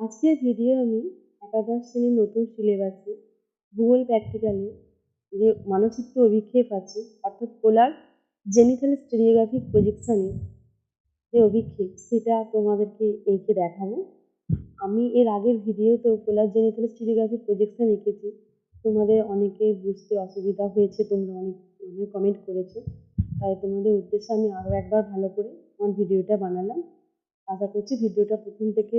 আজকের ভিডিও আমি একাদশ শ্রেণীর নতুন সিলেবাসে ভূগোল প্র্যাকটিক্যালে যে মানচিত্র অভিক্ষেপ আছে অর্থাৎ পোলার জেনিথাল স্টেরিওগ্রাফিক প্রজেকশনের যে অভিক্ষেপ সেটা তোমাদেরকে এঁকে দেখাবো। আমি এর আগের ভিডিওতেও পোলার জেনিথাল স্টেরিওগ্রাফিক প্রজেকশন এঁকেছি, তোমাদের অনেকের বুঝতে অসুবিধা হয়েছে, তোমরা অনেক কমেন্ট করেছো, তাই তোমাদের উদ্দেশ্যে আমি আরও একবার ভালো করে আমার ভিডিওটা বানালাম। আশা করছি ভিডিওটা প্রথম থেকে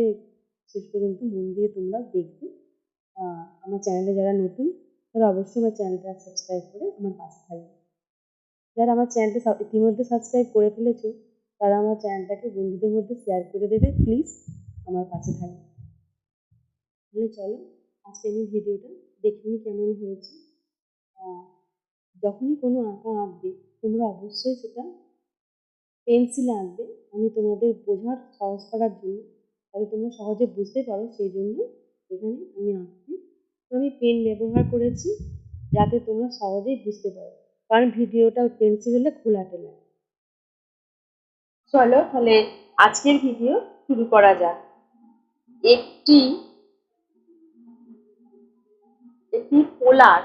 শেষ পর্যন্ত মন দিয়ে তোমরা দেখবে। আমার চ্যানেলে যারা নতুন তারা অবশ্যই আমার চ্যানেলটা সাবস্ক্রাইব করে আমার পাশে থাকবে। যারা আমার চ্যানেলটা ইতিমধ্যে সাবস্ক্রাইব করে ফেলেছো তারা আমার চ্যানেলটাকে বন্ধুদের মধ্যে শেয়ার করে দেবে, প্লিজ আমার পাশে থাকবে। তাহলে চলো আজকে আমি ভিডিওটা দেখে নিই কেমন হয়েছে। যখনই কোনো আঁকা আঁকবে তোমরা অবশ্যই সেটা পেন্সিলে আঁকবে। আমি তোমাদের বোঝার সহজ করার জন্য, তাহলে তোমরা সহজে বুঝতে পারো, সেই জন্য এখানে আমি আঁকছি। আমি পেন ব্যবহার করেছি যাতে তোমরা সহজেই বুঝতে পারো, কারণ ভিডিওটা পেন্সিল হলে ঘোলাটে লাগে। চলো তাহলে আজকের ভিডিও শুরু করা যাক। একটি পোলার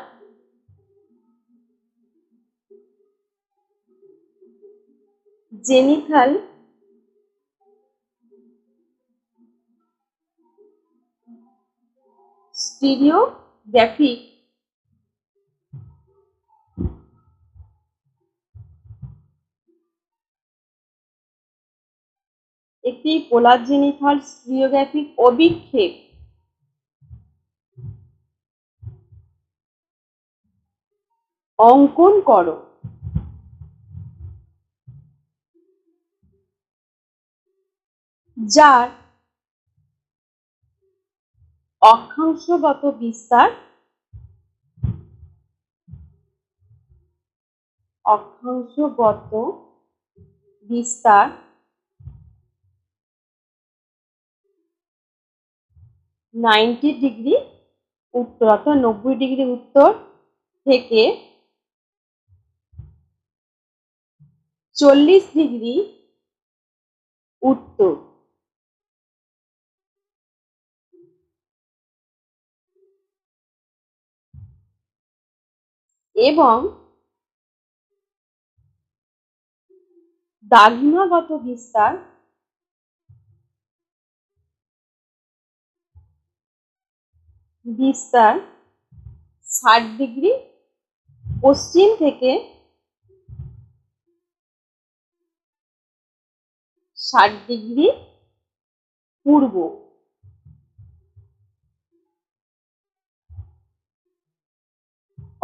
জেনিথাল স্টেরিওগ্রাফিক একটি পোলার জেনিথাল স্টেরিওগ্রাফিক অভিক্ষেপ অঙ্কন করো। যার অক্ষাংশগত বিস্তার বিস্তার 90 ডিগ্রি উত্তর, অর্থাৎ 90 ডিগ্রি উত্তর থেকে 40 ডিগ্রি উত্তর এবং দ্রাঘিমাগত বিস্তার 60 ডিগ্রি পশ্চিম থেকে 60 ডিগ্রি পূর্ব।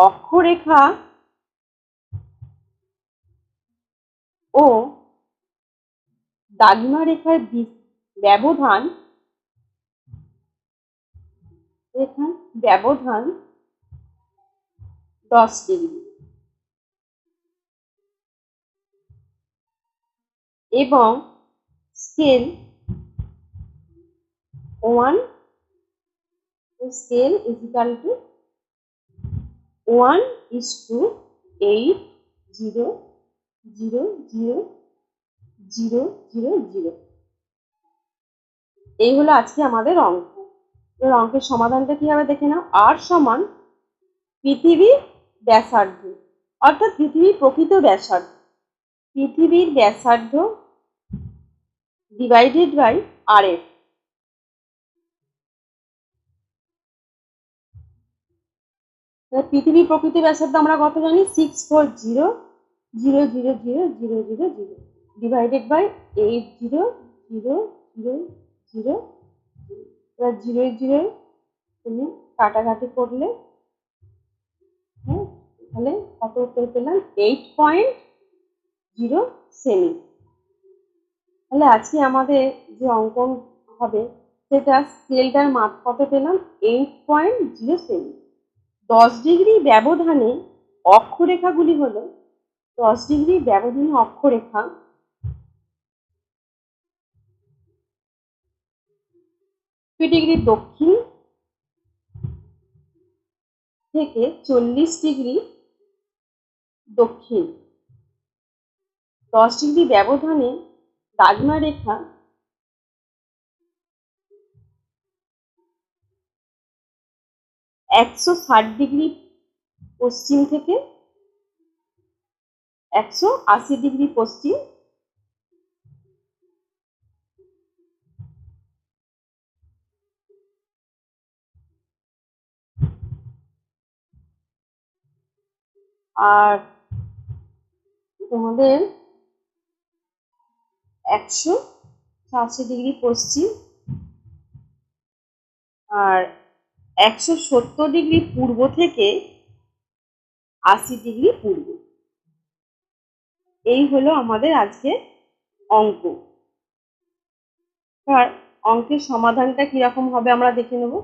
অক্ষরেখা ও দ্রাঘিমা রেখার ব্যবধান 10 ডিগ্রি এবং স্কেল 1:8:0:0:0:0:0। এই হলো আজকে আমাদের অঙ্ক। অঙ্কের সমাধানটা কি হবে দেখে নাও। আর সমান পৃথিবীর ব্যাসার্ধ, অর্থাৎ পৃথিবীর প্রকৃত ব্যাসার্ধ, পৃথিবীর ব্যাসার্ধ ডিভাইডেড বাই RF। পৃথিবীর প্রকৃত ব্যাসার্ধ আমরা কত জানি? 640,000,000,000 ডিভাইডেড বাই 80,000,000। এবার 0 তুমি কাটাকাটি করলে তাহলে কত উত্তর পেলাম? 8.0 সেমি। তাহলে আজকে আমাদের যে অঙ্কন হবে সেটা স্কেলটার মাপ কত পেলাম? 8.0 সেমি। 10 ডিগ্রি ব্যবধানে অক্ষরেখাগুলি হলো 10 ডিগ্রি ব্যবধানে অক্ষরেখা ডিগ্রি দক্ষিণ থেকে 40 ডিগ্রি দক্ষিণ। 10 ডিগ্রি ব্যবধানে দ্রাঘিমা রেখা 160 ডিগ্রি পশ্চিম থেকে 180 ডিগ্রি পশ্চিম, আর তোমাদের 180 ডিগ্রি পশ্চিম আর 170 ডিগ্রি পূর্ব থেকে 80 ডিগ্রি পূর্ব। এই হলো আমাদের আজকে অঙ্ক। আর অঙ্কের সমাধানটা কিরকম হবে আমরা দেখে নেব।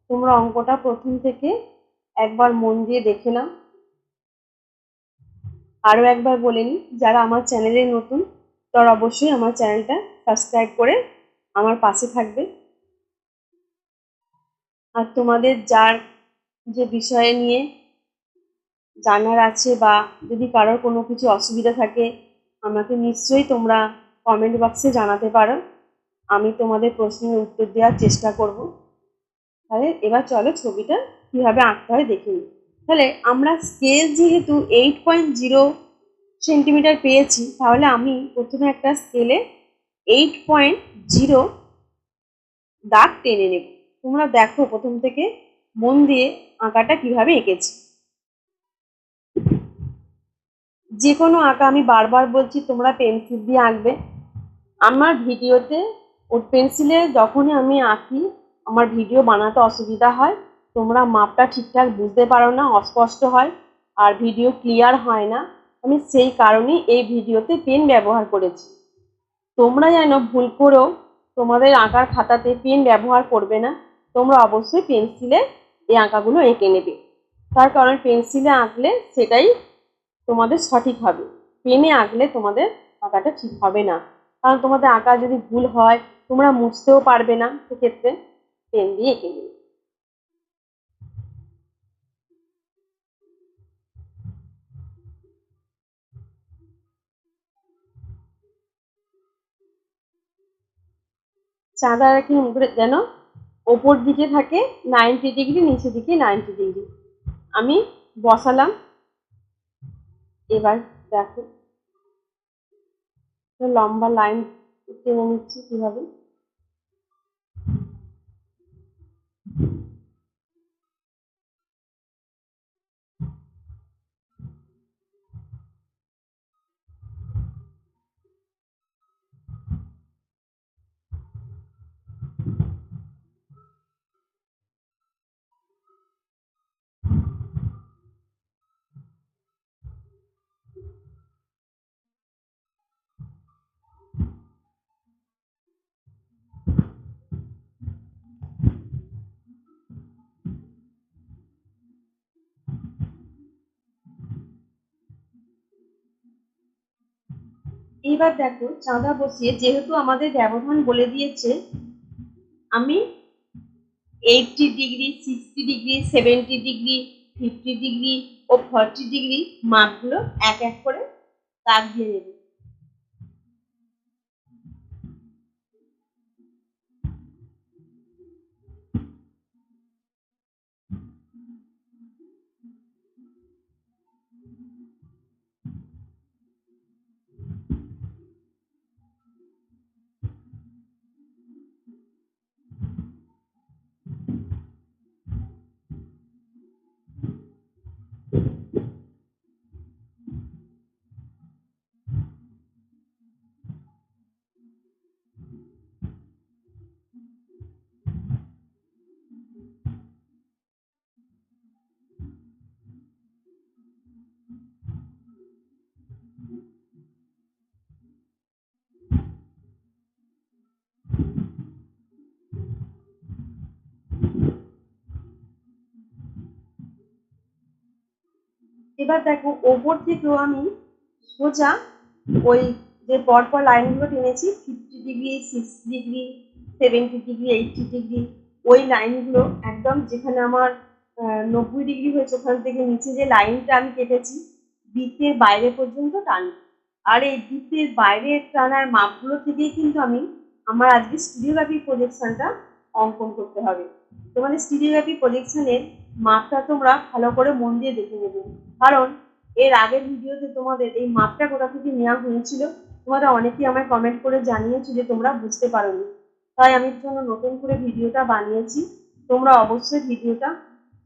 তোমরা অঙ্কটা প্রথম থেকে একবার মন দিয়ে দেখে নাও। আরও একবার বলে নিই, যারা আমার চ্যানেলে নতুন তারা অবশ্যই আমার চ্যানেলটা সাবস্ক্রাইব করে আমার পাশে থাকবে। আর তোমাদের যার যে বিষয়ে নিয়ে জানার আছে বা যদি কারোর কোনো কিছু অসুবিধা থাকে আমাকে নিশ্চয়ই তোমরা কমেন্ট বক্সে জানাতে পারো, আমি তোমাদের প্রশ্নের উত্তর দেওয়ার চেষ্টা করব। তাহলে এবার চলো ছবিটা কীভাবে আঁকতে হয় দেখে নিই। তাহলে আমরা স্কেল যেহেতু 8.0 সেন্টিমিটার পেয়েছি, তাহলে আমি প্রথমে একটা স্কেলে 8.0 দাগ টেনে নেব। তোমরা দেখো প্রথম থেকে মন দিয়ে আঁকাটা কিভাবে এঁকেছি। যে কোনো আঁকা আমি বারবার বলছি তোমরা পেন্সিল দিয়ে আঁকবে। আমার ভিডিওতে ওর পেন্সিলে যখনই আমি আঁকি আমার ভিডিও বানাতে অসুবিধা হয়, তোমরা মাপটা ঠিকঠাক বুঝতে পারো না, অস্পষ্ট হয় আর ভিডিও ক্লিয়ার হয় না। আমি সেই কারণেই এই ভিডিওতে পেন ব্যবহার করেছি। তোমরা যেন ভুল করেও তোমাদের আঁকার খাতাতে পেন ব্যবহার করবে না, তোমরা অবশ্যই পেন্সিলে এই আঁকাগুলো এঁকে নেবে। তার কারণ পেন্সিলে আঁকলে সেটাই তোমাদের সঠিক হবে, পেনে আঁকলে তোমাদের আঁকাটা ঠিক হবে না। কারণ তোমাদের আঁকা যদি ভুল হয় তোমরা মুছতেও পারবে না, সেক্ষেত্রে পেন দিয়ে এঁকে নেবে। চাঁদা রাখি যেন ওপর দিকে থাকে 90 ডিগ্রি, নিচের দিকে 90 ডিগ্রি আমি বসালাম। এবার দেখো লম্বা লাইন টেনে নিচ্ছি কিভাবে। এবার দেখো চাঁদা বসিয়ে যেহেতু আমাদের ব্যবধান বলে দিয়েছে, আমি 80 ডিগ্রি, 60 ডিগ্রি, 70 ডিগ্রি, 50 ডিগ্রি ও 40 ডিগ্রি মাপগুলো এক এক করে দাগ দিয়ে নেব। এবার দেখো ওপর থেকেও আমি সোজা ওই যে পরপর লাইনগুলো টেনেছি 50 ডিগ্রি, 60 ডিগ্রি, 70 ডিগ্রি, 80 ডিগ্রি, ওই লাইনগুলো একদম যেখানে আমার 90 ডিগ্রি হয়েছে ওখান থেকে নিচে যে লাইনটা আমি কেটেছি বৃত্তের বাইরে পর্যন্ত টানবো। আর এই বৃত্তের বাইরে টানার মাপগুলো থেকেই কিন্তু আমি আমার আজকে স্টিরিওগ্রাফি প্রজেকশনটা অঙ্কন করতে হবে। তোমাদের স্টিরিওগ্রাফি প্রজেকশনের মাপটা তোমরা ভালো করে মন দিয়ে দেখে নেবে, কারণ এর আগের ভিডিওতে তোমাদের এই মাপটা কোথা থেকে নেওয়া হয়েছিল তোমরা অনেকেই আমায় কমেন্ট করে জানিয়েছো যে তোমরা বুঝতে পারোনি, তাই আমি জন্য নতুন করে ভিডিওটা বানিয়েছি। তোমরা অবশ্যই ভিডিওটা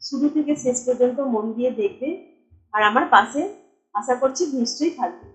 শুরু থেকে শেষ পর্যন্ত মন দিয়ে দেখবে আর আমার পাশে আশা করছি নিশ্চয়ই থাকবে।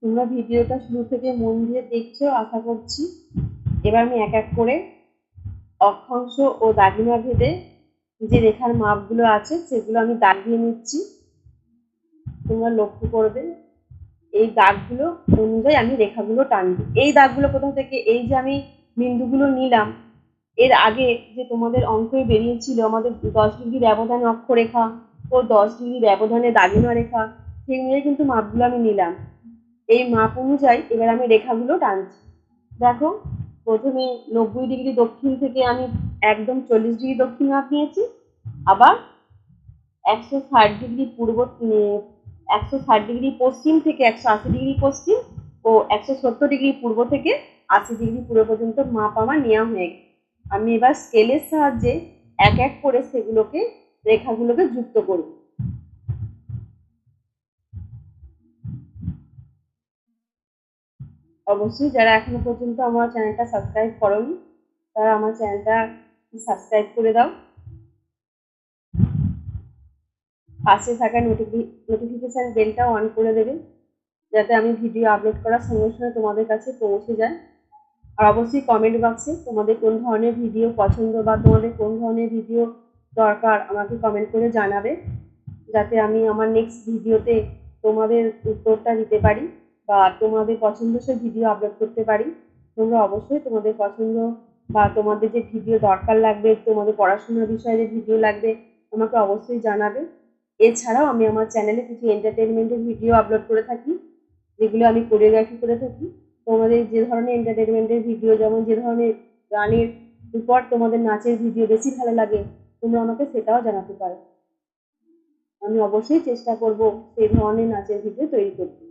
তোমরা ভিডিওটা শুরু থেকে মন দিয়ে দেখছো আশা করছি। এবার আমি এক এক করে অক্ষাংশ ও দাগিমা ভেদে যে রেখার মাপগুলো আছে সেগুলো আমি দাগ দিয়ে নিচ্ছি। তোমরা লক্ষ্য করবে এই দাগগুলো অনুযায়ী আমি রেখাগুলো টানবো। এই দাগগুলো কোথা থেকে, এই যে আমি বিন্দুগুলো নিলাম, এর আগে যে তোমাদের অঙ্কে বেরিয়েছিল আমাদের 10 ডিগ্রি ব্যবধানে অক্ষরেখা ও 10 ডিগ্রি ব্যবধানে দাগিমা রেখা, সেই অনুযায়ী কিন্তু মাপগুলো আমি নিলাম। এই মাপ অনুযায়ী এবার আমি রেখাগুলো টানছি। দেখো, প্রথমে 90 ডিগ্রি দক্ষিণ থেকে আমি একদম 40 ডিগ্রি দক্ষিণ মাপ নিয়েছি, আবার 160 ডিগ্রি 160 ডিগ্রি পশ্চিম থেকে 180 ডিগ্রি পশ্চিম ও 170 ডিগ্রি পূর্ব থেকে 80 ডিগ্রি পূর্ব পর্যন্ত মাপ আমার নেওয়া হয়ে গেছে। আমি এবার স্কেলের সাহায্যে এক এক করে সেগুলোকে, রেখাগুলোকে যুক্ত করব। অবশ্যই যারা এখনো পর্যন্ত আমার চ্যানেলটা সাবস্ক্রাইব করোনি, তারা আমার চ্যানেলটা সাবস্ক্রাইব করে দাও, পাশে থাকা নোটিফিকেশান বেলটাও অন করে দেবে, যাতে আমি ভিডিও আপলোড করার সঙ্গে সঙ্গে তোমাদের কাছে পৌঁছে যায়। আর অবশ্যই কমেন্ট বক্সে তোমাদের কোন ধরনের ভিডিও পছন্দ বা তোমাদের কোন ধরনের ভিডিও দরকার আমাকে কমেন্ট করে জানাবে, যাতে আমি আমার নেক্সট ভিডিওতে তোমাদের উত্তরটা দিতে পারি বা তোমাদের পছন্দসই ভিডিও আপলোড করতে পারি। তোমরা অবশ্যই তোমাদের পছন্দ বা তোমাদের যে ভিডিও দরকার লাগবে, তোমাদের পড়াশোনার বিষয়ে যে ভিডিও লাগবে, আমাকে অবশ্যই জানাবে। এছাড়াও আমি আমার চ্যানেলে কিছু এন্টারটেনমেন্টের ভিডিও আপলোড করে থাকি, যেগুলো আমি কোরিওগ্রাফি করে থাকি। তোমাদের যে ধরনের এন্টারটেনমেন্টের ভিডিও, যেমন যে ধরনের গানের উপর তোমাদের নাচের ভিডিও বেশি ভালো লাগে, তোমরা আমাকে সেটাও জানাতে পারো। আমি অবশ্যই চেষ্টা করব সেই ধরনের নাচের ভিডিও তৈরি করতে।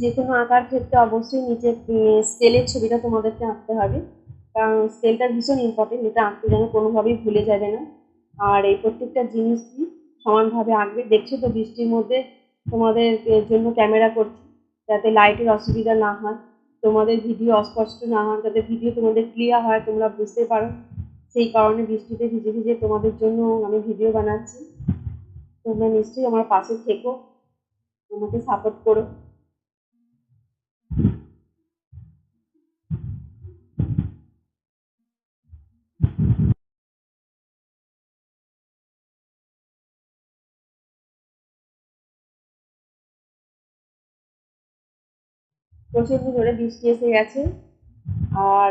যে কোনো আঁকার ক্ষেত্রে অবশ্যই নিচে স্কেলের ছবিটা তোমাদেরকে আঁকতে হবে, কারণ স্কেলটা ভীষণ ইম্পর্টেন্ট, এটা আঁকতে যেন কোনোভাবেই ভুলে যাবে না। আর এই প্রত্যেকটা জিনিসই সমানভাবে আঁকবে। দেখছো তো বৃষ্টির মধ্যে তোমাদের জন্য ক্যামেরা করছি, যাতে লাইটের অসুবিধা না হয়, তোমাদের ভিডিও অস্পষ্ট না হয়, যাতে ভিডিও তোমাদের ক্লিয়ার হয়, তোমরা বুঝতে পারো, সেই কারণে বৃষ্টিতে ভিজে ভিজে তোমাদের জন্য আমি ভিডিও বানাচ্ছি। তোমরা নিশ্চয়ই আমার পাশে থেকো, আমাকে সাপোর্ট করো। প্রচণ্ড জোরে বৃষ্টি এসে গেছে। আর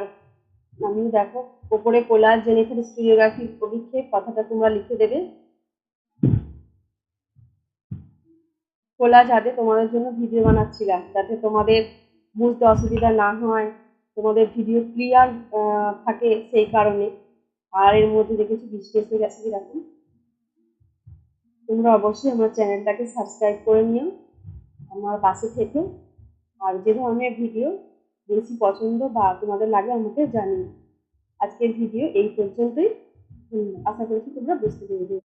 আমি দেখো ওপরে কোলার জেনিথাল স্টিরিওগ্রাফি অভিক্ষেপ কথাটা তোমরা লিখে দেবে। ছাদে তোমাদের জন্য ভিডিও বানাচ্ছিলাম, যাতে তোমাদের বুঝতে অসুবিধা না হয়, তোমাদের ভিডিও ক্লিয়ার থাকে, সেই কারণে। আর এর মধ্যে দেখেছি বৃষ্টি এসে গেছে কিরকম। তোমরা অবশ্যই আমার চ্যানেলটাকে সাবস্ক্রাইব করে নিও, আমার পাশে থেকো। আর যে ধরনের ভিডিও বেশি পছন্দ বা তোমাদের লাগে আমাকে জানিও। আজকের ভিডিও এই পর্যন্তই। আশা করছি তোমরা বুঝতে পেরেছো।